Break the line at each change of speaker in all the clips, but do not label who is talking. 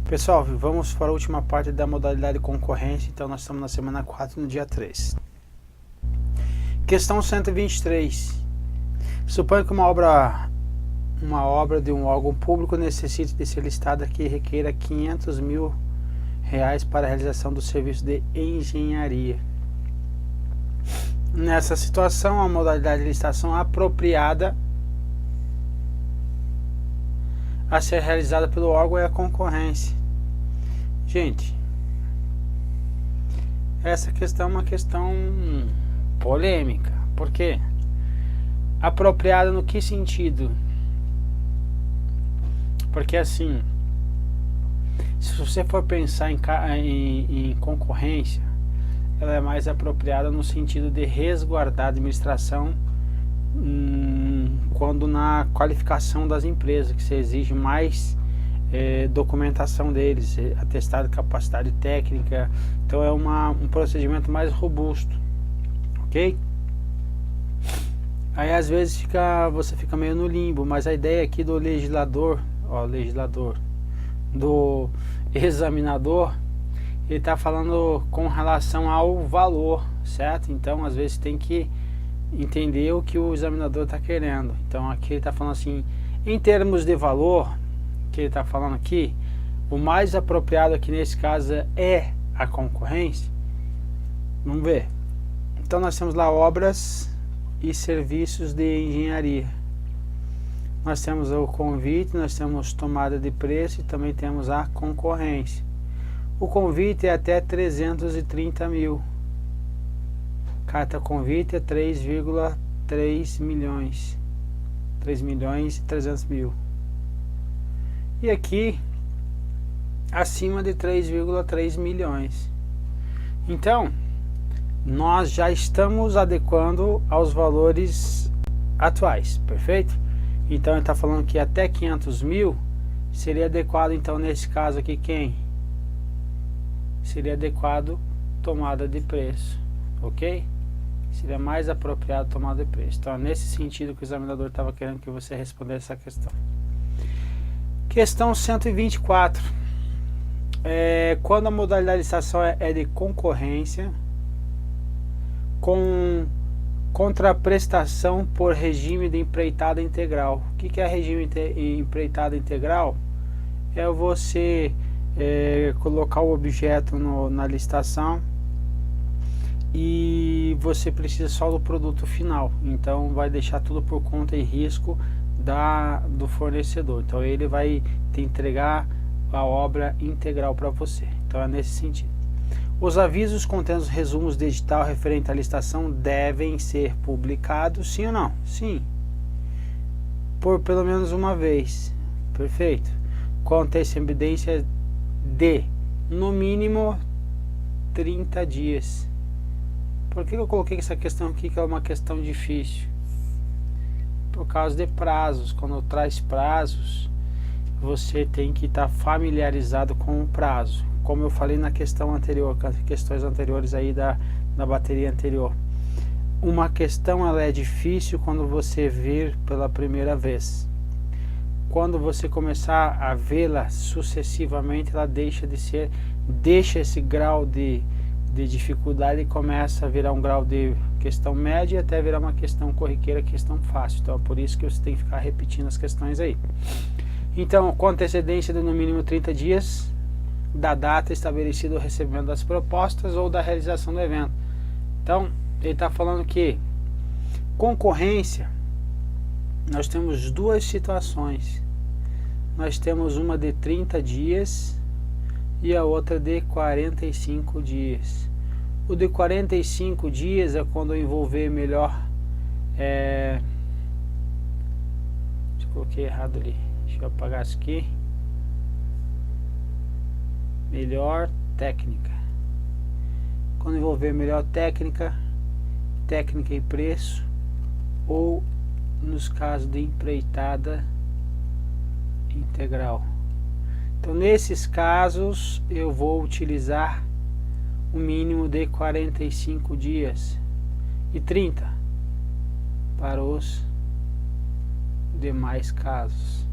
Pessoal, vamos para a última parte da modalidade concorrência. Então nós estamos na semana 4, no dia 3. Questão 123. Suponha que uma obra de um órgão público necessite de ser listada que requeira R$500 mil para a realização do serviço de engenharia. Nessa situação, a modalidade de licitação apropriada a ser realizada pelo órgão é a concorrência. Gente, essa questão é uma questão polêmica. Por quê? Apropriada no que sentido? Porque assim, se você for pensar em concorrência, ela é mais apropriada no sentido de resguardar a administração quando na qualificação das empresas, que se exige mais documentação deles, atestado de capacidade técnica. Então é um procedimento mais robusto, ok? Aí às vezes você fica meio no limbo, mas a ideia aqui do legislador, do examinador, ele está falando com relação ao valor, certo? Então às vezes tem que entender o que o examinador está querendo. Então aqui ele está falando assim, em termos de valor, que ele está falando aqui, o mais apropriado aqui nesse caso é a concorrência. Vamos ver. Então nós temos lá obras e serviços de engenharia. Nós temos o convite, nós temos tomada de preço e também temos a concorrência. O convite é até 330 mil. Carta convite é 3,3 milhões. 3 milhões e 300 mil. E aqui, acima de 3,3 milhões. Então, nós já estamos adequando aos valores atuais, perfeito? Então, ele está falando que até 500 mil seria adequado, então, nesse caso aqui, quem? Seria adequado tomada de preço, ok? Seria mais apropriado tomada de preço. Então, é nesse sentido que o examinador estava querendo que você respondesse essa questão. Questão 124. Quando a modalidade de licitação é de concorrência, com contraprestação por regime de empreitada integral. O que é regime de empreitada integral? É você colocar o objeto na licitação e você precisa só do produto final. Então vai deixar tudo por conta e risco do fornecedor. Então ele vai te entregar a obra integral para você. Então é nesse sentido. Os avisos contendo os resumos de edital referente à licitação devem ser publicados, sim ou não? Sim. Por pelo menos uma vez. Perfeito. Com antecedência de, no mínimo, 30 dias. Por que eu coloquei essa questão aqui, que é uma questão difícil? Por causa de prazos. Quando traz prazos, você tem que estar familiarizado com o prazo. Como eu falei na questão anterior, com as questões anteriores aí da bateria anterior. Uma questão ela é difícil quando você vir pela primeira vez. Quando você começar a vê-la sucessivamente, ela deixa esse grau de dificuldade e começa a virar um grau de questão média até virar uma questão corriqueira, questão fácil. Então é por isso que você tem que ficar repetindo as questões aí. Então, com antecedência de no mínimo 30 dias da data estabelecida o recebimento das propostas ou da realização do evento. Então, ele está falando que concorrência, nós temos duas situações. Nós temos uma de 30 dias e a outra de 45 dias. O de 45 dias é quando envolver melhor... coloquei errado ali. Deixa eu apagar isso aqui. Melhor técnica. Quando envolver melhor técnica e preço, ou nos casos de empreitada integral. Então nesses casos eu vou utilizar o mínimo de 45 dias e 30 para os demais casos.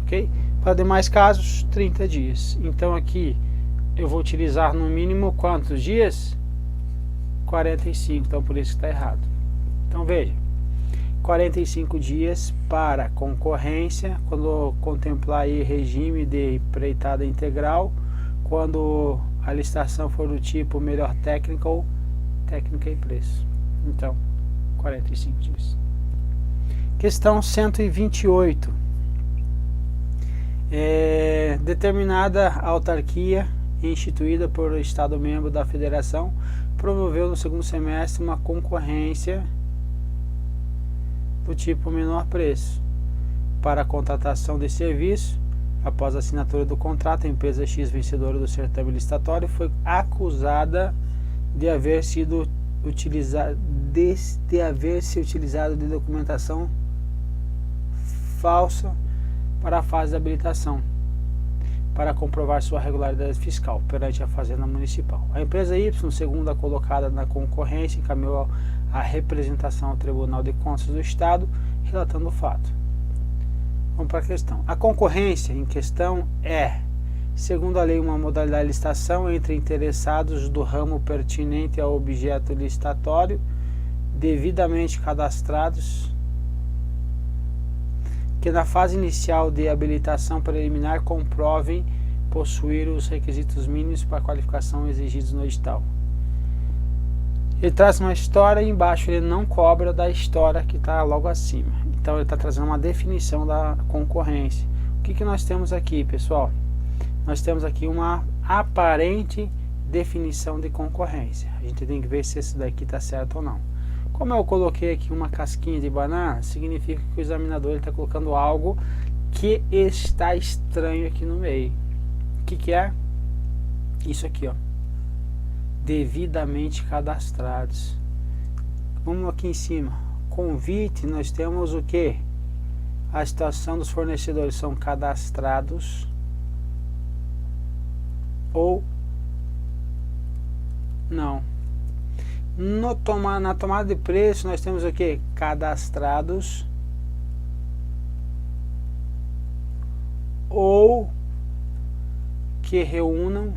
ok? Para demais casos, 30 dias. Então aqui eu vou utilizar no mínimo quantos dias? 45, então por isso que está errado. Então veja, 45 dias para concorrência, quando contemplar aí regime de empreitada integral, quando a licitação for do tipo melhor técnica ou técnica e preço. Então, 45 dias. Questão 128. Determinada autarquia instituída por Estado membro da Federação promoveu no segundo semestre uma concorrência do tipo menor preço para a contratação de serviço. Após a assinatura do contrato, a empresa X, vencedora do certame licitatório, foi acusada de haver sido utilizado de documentação falsa para a fase de habilitação, para comprovar sua regularidade fiscal perante a Fazenda Municipal. A empresa Y, segunda colocada na concorrência, encaminhou a representação ao Tribunal de Contas do Estado, relatando o fato. Vamos para a questão. A concorrência em questão é, segundo a lei, uma modalidade de licitação entre interessados do ramo pertinente ao objeto licitatório, devidamente cadastrados, que na fase inicial de habilitação preliminar comprovem possuir os requisitos mínimos para a qualificação exigidos no edital. Ele traz uma história e embaixo ele não cobra da história que está logo acima. Então ele está trazendo uma definição da concorrência. O que nós temos aqui, pessoal? Nós temos aqui uma aparente definição de concorrência. A gente tem que ver se esse daqui está certo ou não. Como eu coloquei aqui uma casquinha de banana, significa que o examinador está colocando algo que está estranho aqui no meio. O que é? Isso aqui, ó. Devidamente cadastrados. Vamos aqui em cima. Convite, nós temos o que? A situação dos fornecedores são cadastrados ou não. Na tomada de preço nós temos o que? Cadastrados ou que reúnam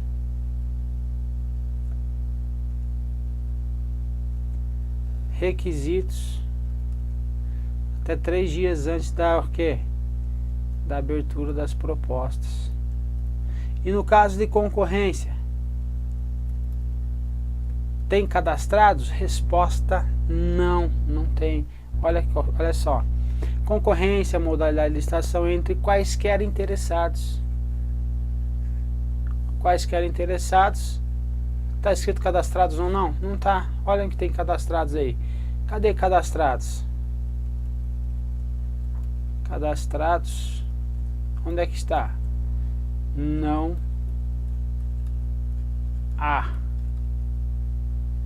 requisitos até 3 dias antes da da abertura das propostas. E no caso de concorrência, tem cadastrados? Resposta: não, não tem. Olha só. Concorrência, modalidade de licitação entre quaisquer interessados. Quaisquer interessados. Está escrito cadastrados ou não? Não está. Olha que tem cadastrados aí. Cadê cadastrados? Cadastrados. Onde é que está? Não há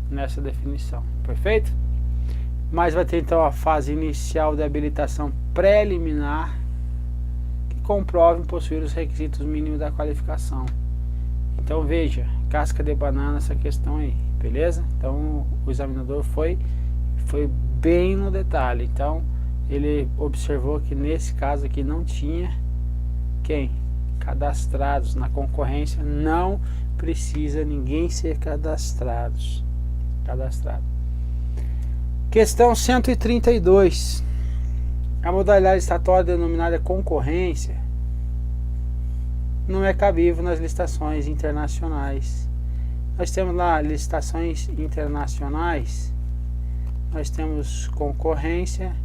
nessa definição. Perfeito? Mas vai ter então a fase inicial de habilitação preliminar que comprove possuir os requisitos mínimos da qualificação. Então veja, casca de banana essa questão aí, beleza? Então o examinador foi bem no detalhe. Então ele observou que nesse caso aqui não tinha cadastrados. Na concorrência não precisa ninguém ser cadastrado. Questão 132. A modalidade licitatória denominada concorrência não é cabível nas licitações internacionais. Nós temos lá licitações internacionais, nós temos concorrência,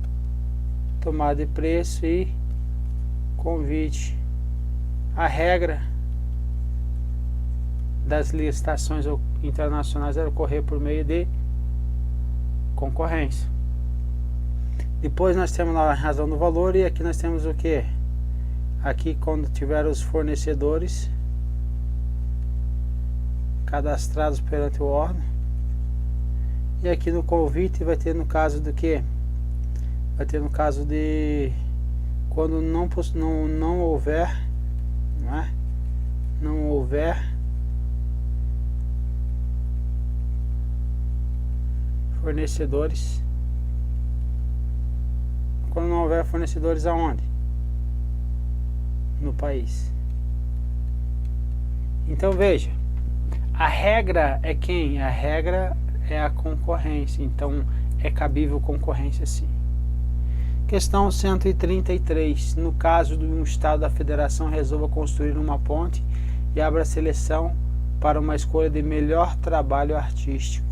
tomada de preço e convite. A regra das licitações internacionais é ocorrer por meio de concorrência. Depois nós temos lá a razão do valor e aqui nós temos o que? Aqui quando tiver os fornecedores cadastrados perante o órgão. E aqui no convite vai ter no caso do que? Vai ter no caso de quando não houver, não é? Não houver fornecedores. Quando não houver fornecedores aonde? no país. Então veja, a regra é quem? A regra é a concorrência, então é cabível concorrência sim. Questão 133, no caso de um estado da federação resolva construir uma ponte e abra a seleção para uma escolha de melhor trabalho artístico.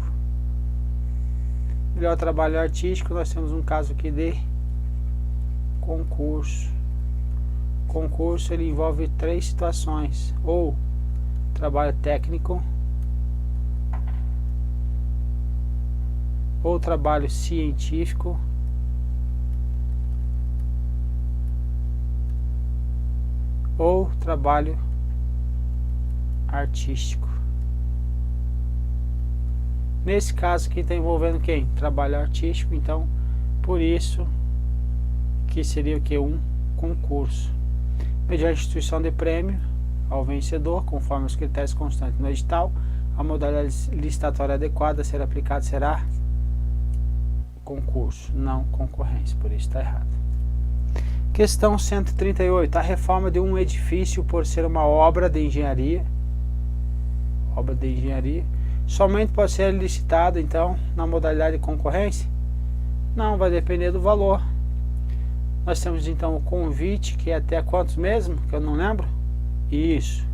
Melhor trabalho artístico, nós temos um caso aqui de concurso. Concurso ele envolve 3 situações, ou trabalho técnico, ou trabalho científico, ou trabalho artístico. Nesse caso aqui está envolvendo quem? Trabalho artístico, então por isso que seria o que? Um concurso. Mediante instituição de prêmio ao vencedor, conforme os critérios constantes no edital, a modalidade licitatória adequada a ser aplicada será concurso, não concorrência, por isso está errado. Questão 138, a reforma de um edifício por ser uma obra de engenharia, somente pode ser licitada então na modalidade de concorrência? Não, vai depender do valor. Nós temos então o convite, que é até quantos mesmo? Que eu não lembro. Isso,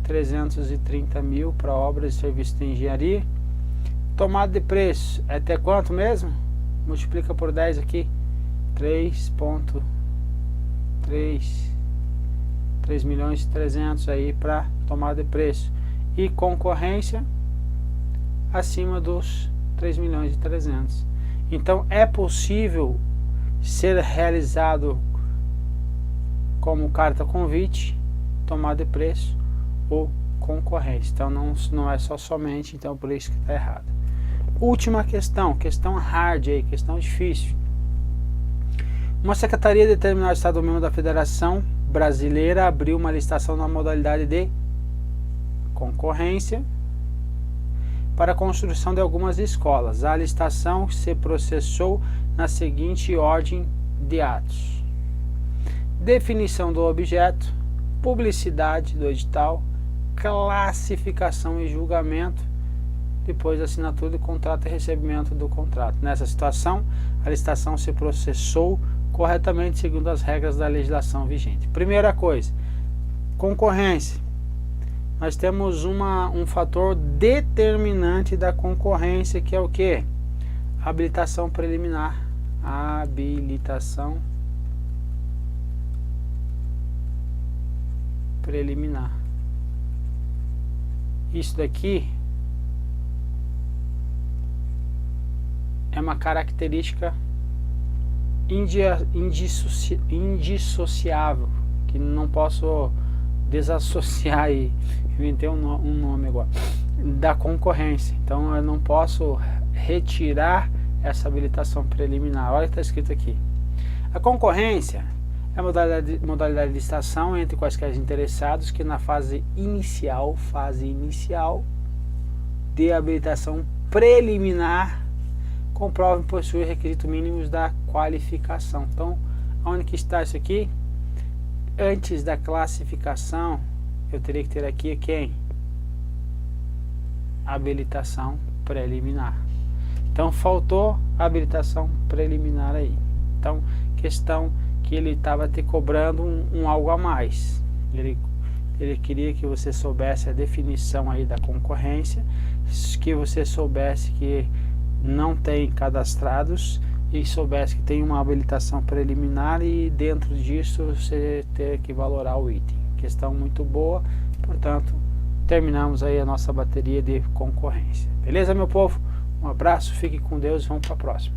330 mil para obras e serviços de engenharia. Tomada de preço, é até quanto mesmo? Multiplica por 10 aqui, 3 milhões e 300 aí para tomada de preço. E concorrência acima dos 3 milhões e 300. Então é possível ser realizado como carta convite, tomada de preço ou concorrência. Então não é somente, então por isso que está errado. Última questão, questão hard aí, questão difícil. Uma secretaria de determinado estado membro da Federação Brasileira abriu uma licitação na modalidade de concorrência para a construção de algumas escolas. A licitação se processou na seguinte ordem de atos: definição do objeto, publicidade do edital, classificação e julgamento, depois assinatura do contrato e recebimento do contrato. Nessa situação, a licitação se processou corretamente segundo as regras da legislação vigente. Primeira coisa, concorrência. Nós temos um fator determinante da concorrência, que é o que? Habilitação preliminar. Habilitação preliminar. Isso daqui é uma característica indissociável, que não posso desassociar e inventei um nome agora, da concorrência. Então eu não posso retirar essa habilitação preliminar. Olha o que está escrito aqui: a concorrência é a modalidade de licitação entre quaisquer interessados que na fase inicial de habilitação preliminar comprovem possuir requisitos mínimos da qualificação. Então, onde que está isso aqui? Antes da classificação, eu teria que ter aqui quem? Habilitação preliminar. Então, faltou habilitação preliminar aí. Então, questão que ele estava te cobrando um algo a mais. Ele queria que você soubesse a definição aí da concorrência, que você soubesse que não tem cadastrados e soubesse que tem uma habilitação preliminar, e dentro disso você ter que valorar o item. Questão muito boa, portanto, terminamos aí a nossa bateria de concorrência. Beleza, meu povo? Um abraço, fique com Deus e vamos para a próxima.